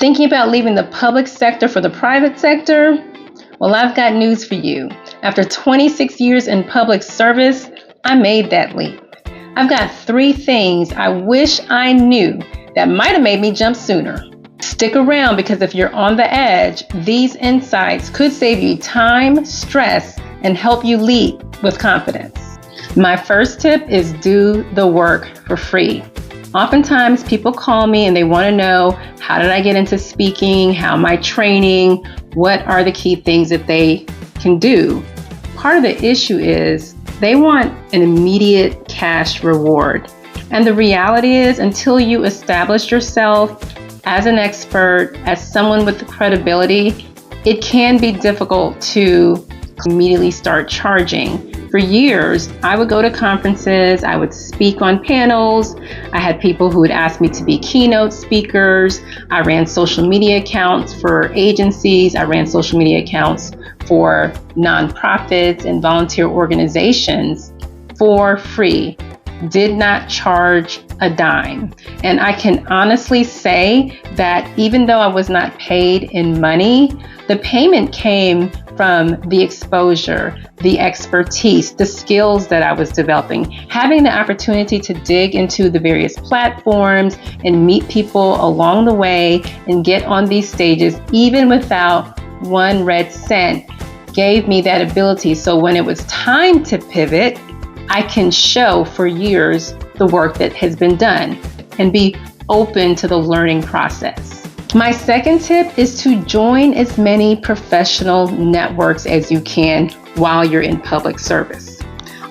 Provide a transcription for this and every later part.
Thinking about leaving the public sector for the private sector? Well, I've got news for you. After 26 years in public service, I made that leap. I've got 3 things I wish I knew that might have made me jump sooner. Stick around, because if you're on the edge, these insights could save you time, stress, and help you lead with confidence. My first tip is do the work for free. Oftentimes people call me and they want to know, how did I get into speaking? How am I training? What are the key things that they can do? Part of the issue is they want an immediate cash reward. And the reality is, until you establish yourself as an expert, as someone with the credibility, it can be difficult to immediately start charging. For years, I would go to conferences, I would speak on panels, I had people who would ask me to be keynote speakers, I ran social media accounts for agencies, I ran social media accounts for nonprofits and volunteer organizations for free. Did not charge a dime. And I can honestly say that even though I was not paid in money, the payment came from the exposure, the expertise, the skills that I was developing. Having the opportunity to dig into the various platforms and meet people along the way and get on these stages, even without 1 red cent, gave me that ability. So when it was time to pivot, I can show for years the work that has been done and be open to the learning process. My second tip is to join as many professional networks as you can while you're in public service.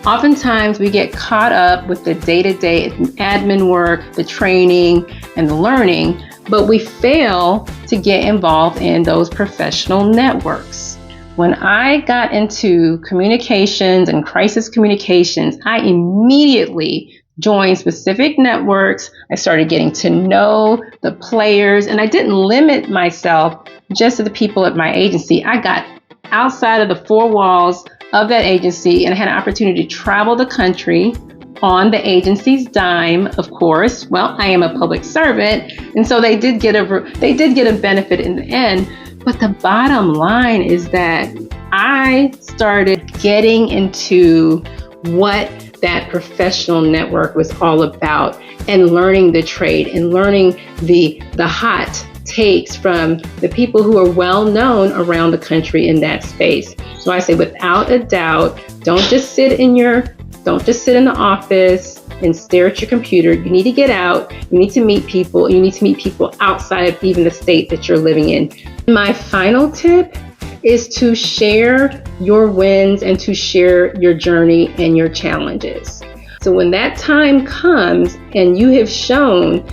Oftentimes we get caught up with the day-to-day admin work, the training, and the learning, but we fail to get involved in those professional networks. When I got into communications and crisis communications, I immediately joined specific networks. I started getting to know the players, and I didn't limit myself just to the people at my agency. I got outside of the 4 walls of that agency, and I had an opportunity to travel the country on the agency's dime, of course. Well, I am a public servant, and so they did get a benefit in the end. But the bottom line is that I started getting into what that professional network was all about, and learning the trade and learning the hot takes from the people who are well known around the country in that space. So I say, without a doubt, don't just sit in the office and stare at your computer. You need to get out. You need to meet people. You need to meet people outside of even the state that you're living in. My final tip is to share your wins and to share your journey and your challenges. So when that time comes and you have shown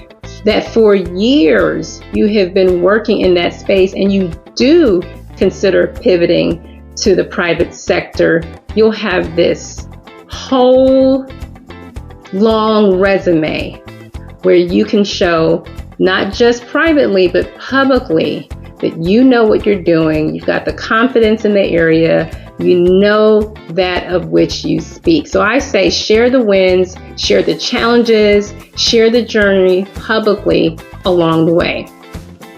that for years you have been working in that space and you do consider pivoting to the private sector, you'll have this whole long resume where you can show, not just privately but publicly, that you know what you're doing. You've got the confidence in the area. You know that of which you speak. So I say, share the wins, share the challenges, share the journey publicly along the way.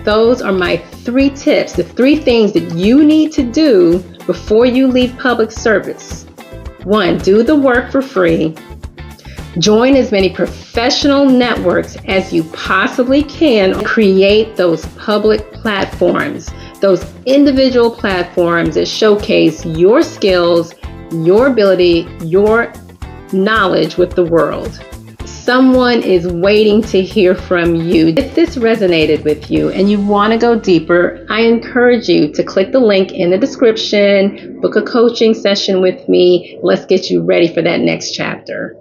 Those are my 3 tips, the 3 things that you need to do before you leave public service. 1, do the work for free. Join as many professional networks as you possibly can. Create those public platforms, those individual platforms that showcase your skills, your ability, your knowledge with the world. Someone is waiting to hear from you. If this resonated with you and you want to go deeper, I encourage you to click the link in the description, book a coaching session with me. Let's get you ready for that next chapter.